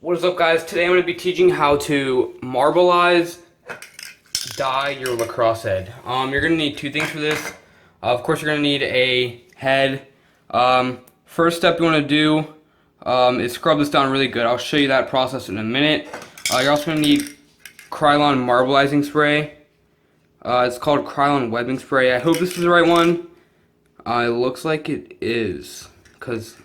What is up, guys? Today I'm going to be teaching how to marbleize dye your lacrosse head. You're going to need two things for this. Of course, you're going to need a head. First step you want to do is scrub this down really good. I'll show you that process in a minute. You're also going to need Krylon marbleizing spray. It's called Krylon webbing spray. I hope this is the right one. It looks like it is, because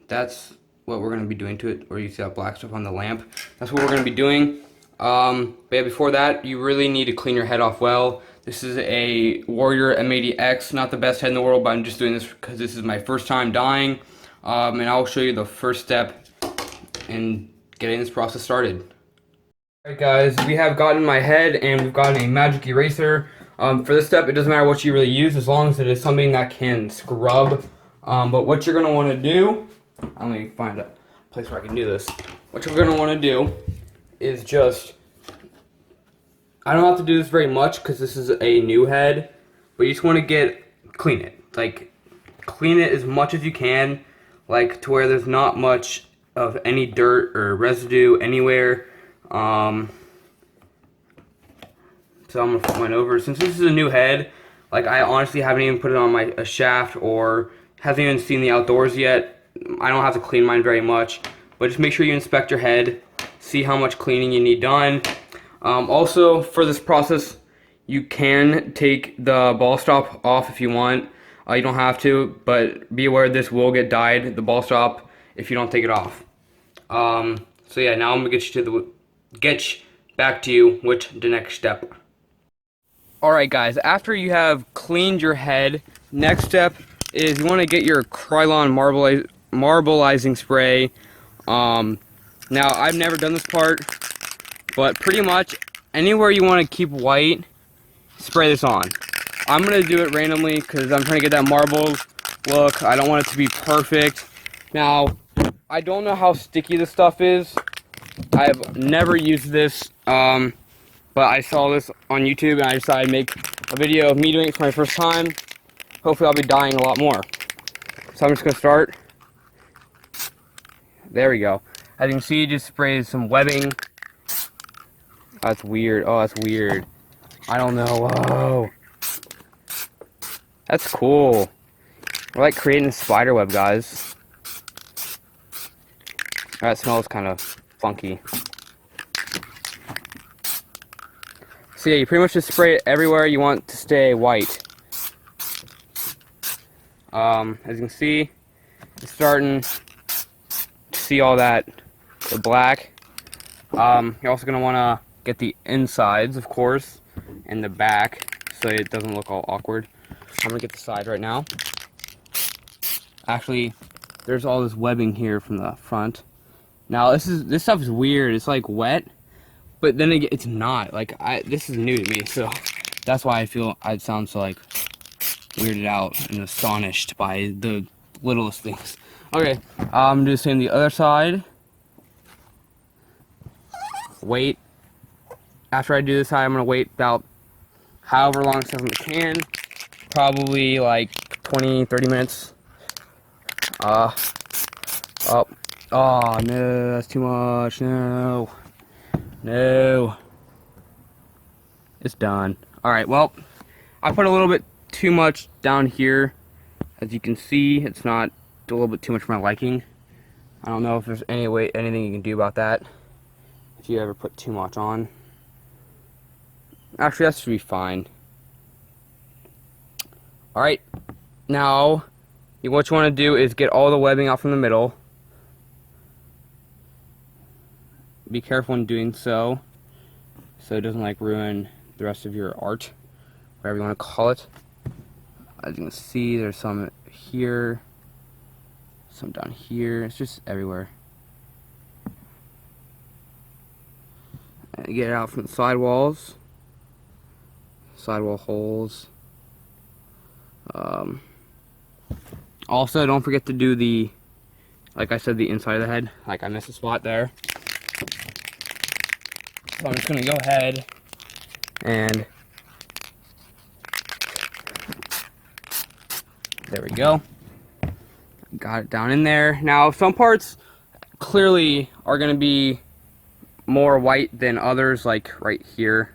that's what we're going to be doing to it, or you see that black stuff on the lamp. That's what we're going to be doing. But yeah, before that, you really need to clean your head off well. This is a Warrior M80X, not the best head in the world, but I'm just doing this because this is my first time dyeing. And I'll show you the first step in getting this process started. Alright guys, we have gotten my head and we've gotten a magic eraser. For this step, it doesn't matter what you really use as long as it is something that can scrub. But what you're going to want to do, let me find a place where I can do this. What you're going to want to do is just, I don't have to do this very much because this is a new head, but you just want to clean it. Like, clean it as much as you can, like to where there's not much of any dirt or residue anywhere. So I'm going to flip mine over. Since this is a new head, like I honestly haven't even put it on a shaft or hasn't even seen the outdoors yet. I don't have to clean mine very much, but just make sure you inspect your head, see how much cleaning you need done. Also, for this process, you can take the ball stop off if you want. You don't have to, but be aware this will get dyed, the ball stop, if you don't take it off. So yeah, now I'm gonna get back to you with the next step. Alright guys, after you have cleaned your head, next step is you want to get your Krylon marbleizing spray. Now I've never done this part, but pretty much anywhere you want to keep white, spray this on. I'm going to do it randomly because I'm trying to get that marble look. I don't want it to be perfect. Now, I don't know how sticky this stuff is. I've never used this, but I saw this on YouTube and I decided to make a video of me doing it for my first time. Hopefully I'll be dyeing a lot more. So I'm just going to start. There we go. As you can see, just sprayed some webbing. That's weird. Oh, that's weird. I don't know. Whoa. That's cool. We're like creating a spider web, guys. That smells kind of funky. So yeah, you pretty much just spray it everywhere you want to stay white. As you can see, it's starting to see all that, the black. You're also going to want to get the insides, of course, and the back, so it doesn't look all awkward. I'm going to get the sides right now. Actually, there's all this webbing here from the front. Now, this stuff is weird. It's like wet, but then it's not. Like, this is new to me, so that's why I feel I'd sound so like weirded out and astonished by the littlest things. Okay, I'm just saying the other side. Wait. After I do this side, I'm gonna wait about however long as I can. Probably like 20-30 minutes. Oh no, that's too much. No. It's done. Alright, well, I put a little bit too much down here. As you can see, it's not a little bit too much for my liking. I don't know if there's anything you can do about that if you ever put too much on. Actually, that should be fine. Alright, now what you want to do is get all the webbing out from the middle. Be careful in doing so it doesn't like ruin the rest of your art, whatever you want to call it. As you can see, there's some here, some down here. It's just everywhere. And get it out from the sidewall holes. Also, don't forget to do like I said, the inside of the head. Like I missed a spot there. So I'm just gonna go ahead and there we go. Got it down in there. Now, some parts clearly are going to be more white than others, like right here.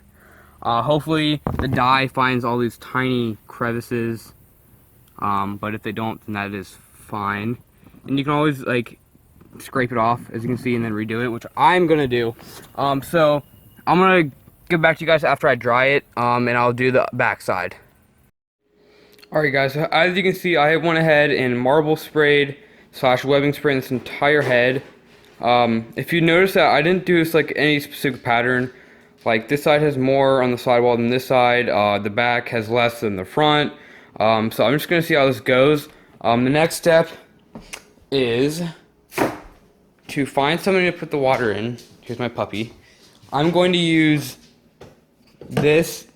Hopefully the dye finds all these tiny crevices, but if they don't, then that is fine. And you can always like scrape it off, as you can see, and then redo it, which I'm gonna do. So I'm gonna get back to you guys after I dry it, and I'll do the backside. Alright guys, so as you can see, I went ahead and marble sprayed / webbing sprayed this entire head. If you notice that I didn't do this like any specific pattern, like this side has more on the sidewall than this side, the back has less than the front, so I'm just going to see how this goes. The next step is to find something to put the water in. Here's my puppy. I'm going to use this,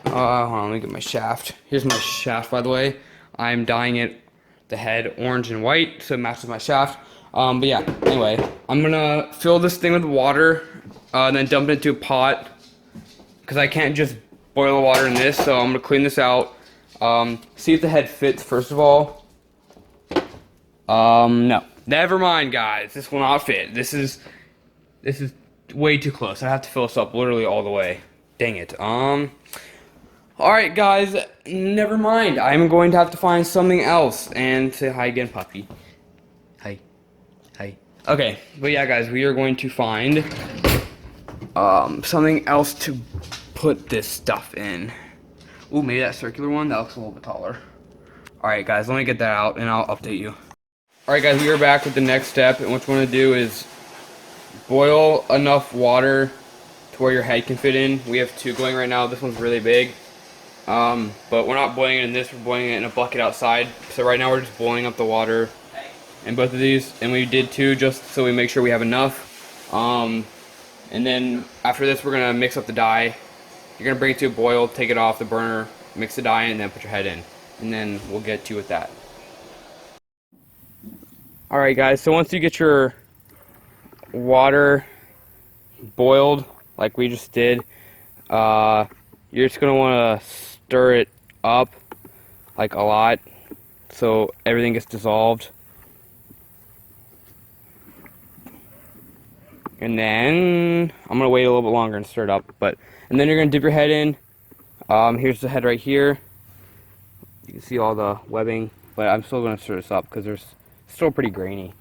hold on, let me get my shaft. Here's my shaft, by the way. I'm dyeing it, the head, orange and white, so it matches my shaft. But yeah, anyway, I'm gonna fill this thing with water, and then dump it into a pot, because I can't just boil the water in this, so I'm gonna clean this out, see if the head fits first of all. No, never mind guys, this will not fit. This is way too close. I have to fill this up literally all the way. Dang it. Alright guys, never mind. I'm going to have to find something else, and say hi again, puppy. Hi. Hi. Okay, but yeah guys, we are going to find something else to put this stuff in. Ooh, maybe that circular one, that looks a little bit taller. Alright guys, let me get that out and I'll update you. Alright guys, we are back with the next step, and what you want to do is boil enough water to where your head can fit in. We have 2 going right now. This one's really big. But we're not boiling it in this, we're boiling it in a bucket outside. So right now we're just boiling up the water in both of these, and we did 2 just so we make sure we have enough. And then after this we're gonna mix up the dye. You're gonna bring it to a boil, take it off the burner, mix the dye, and then put your head in. And then we'll get to you with that. Alright guys, so once you get your water boiled like we just did, you're just gonna want to stir it up like a lot so everything gets dissolved, and then I'm gonna wait a little bit longer and stir it up. And then you're gonna dip your head in. Here's the head right here. You can see all the webbing, but I'm still gonna stir this up because there's still pretty grainy.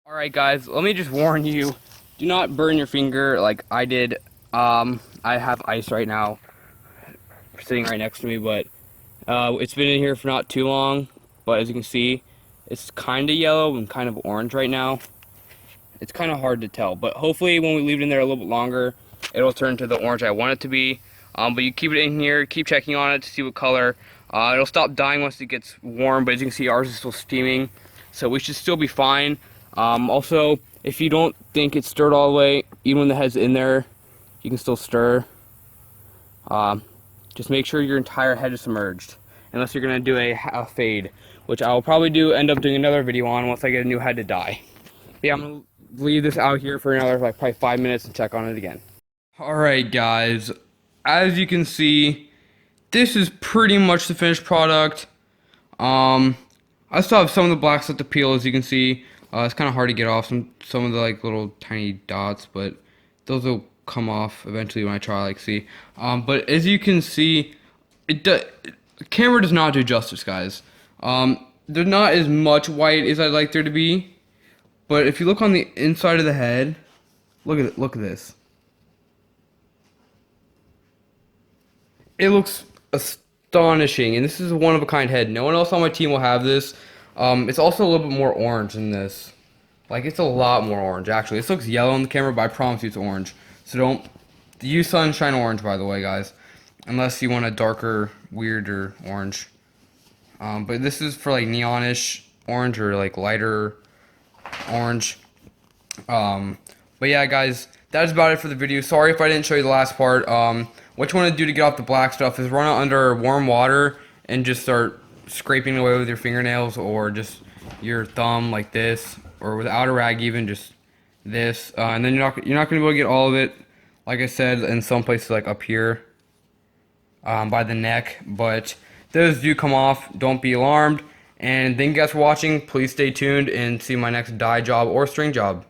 Alright guys, let me just warn you, do not burn your finger like I did. I have ice right now sitting right next to me, but it's been in here for not too long, but as you can see, it's kind of yellow and kind of orange right now. It's kind of hard to tell, but hopefully when we leave it in there a little bit longer, it'll turn to the orange I want it to be. But you keep it in here, keep checking on it to see what color. It'll stop dyeing once it gets warm, but as you can see, ours is still steaming, so we should still be fine. Also, if you don't think it's stirred all the way, even when the head's in there, you can still stir. Just make sure your entire head is submerged, unless you're going to do a fade, which I will probably end up doing another video on once I get a new head to dye. But yeah, I'm going to leave this out here for another like probably 5 minutes and check on it again. Alright guys, as you can see, this is pretty much the finished product. I still have some of the black stuff to peel, as you can see. It's kind of hard to get off some of the like little tiny dots, but those will come off eventually when I try, like, see. But as you can see, the camera does not do justice, guys. There's not as much white as I'd like there to be, but if you look on the inside of the head, look at this. It looks astonishing, and this is a one-of-a-kind head. No one else on my team will have this. It's also a little bit more orange than this. Like, it's a lot more orange, actually. This looks yellow on the camera, but I promise you it's orange. So don't use sunshine orange, by the way, guys. Unless you want a darker, weirder orange. But this is for, like, neonish orange or, like, lighter orange. But yeah, guys, that's about it for the video. Sorry if I didn't show you the last part. What you want to do to get off the black stuff is run it under warm water and just start scraping away with your fingernails or just your thumb like this, or without a rag, even just this, and then you're not going to be able to get all of it, like I said, in some places like up here by the neck, but those do come off. Don't be alarmed. And thank you guys for watching. Please stay tuned and see my next dye job or string job.